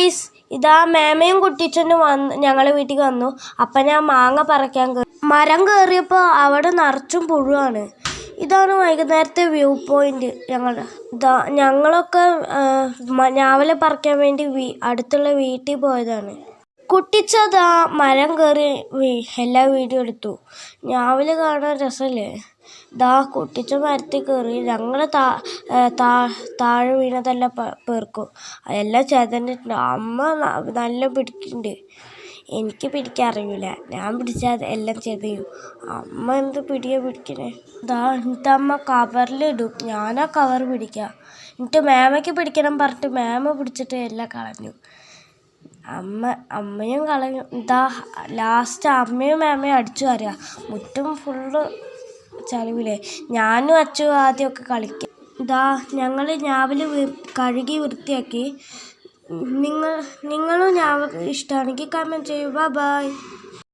Guys, ഇതാ മേമയും കുട്ടിച്ചനും ഞങ്ങളെ വീട്ടിൽ വന്നു. അപ്പം ഞാൻ മാങ്ങ പറിക്കാൻ മരം കയറിയപ്പോൾ അവിടെ നിറച്ചും പുഴുവാണ്. ഇതാണ് വൈകുന്നേരത്തെ വ്യൂ പോയിന്റ്. ഞങ്ങളൊക്കെ ഞാവൽ പറിക്കാൻ വേണ്ടി അടുത്തുള്ള വീട്ടിൽ പോയതാണ്. കുട്ടിച്ചതാ മരം കയറി എല്ലാ വീഡിയോ എടുത്തു. ഞാവൽ കാണാൻ രസമല്ലേ. കുട്ടിച്ച മരത്തിൽ കയറി. ഞങ്ങൾ താഴെ വീണതെല്ലാം പേർക്കും എല്ലാം ചെതഞ്ഞിട്ടുണ്ട്. അമ്മ നല്ല പിടിക്കുന്നുണ്ട്. എനിക്ക് പിടിക്കാൻ അറിയില്ല. ഞാൻ പിടിച്ചാൽ എല്ലാം ചെതയും. അമ്മ എന്ത് പിടിക്കണേ. എന്നിട്ട് അമ്മ കവറിലിടും. ഞാനാ കവർ പിടിക്കുക. എന്നിട്ട് മേമയ്ക്ക് പിടിക്കണം പറഞ്ഞിട്ട് മേമ പിടിച്ചിട്ട് എല്ലാം കളഞ്ഞു. അമ്മയും കളഞ്ഞു. ലാസ്റ്റ് അമ്മയും മേമയും അടിച്ചു വാരുക. മുറ്റം ഫുള്ള് ചളിവില്ലേ. ഞാനും അച്ഛനും ആദ്യമൊക്കെ കളിക്കാം. ഞങ്ങൾ ഞാവൽ കഴുകി വൃത്തിയാക്കി. നിങ്ങളും ഞാവൽ ഇഷ്ടമാണെങ്കിൽ കമൻറ്റ് ചെയ്യുക. ബൈ.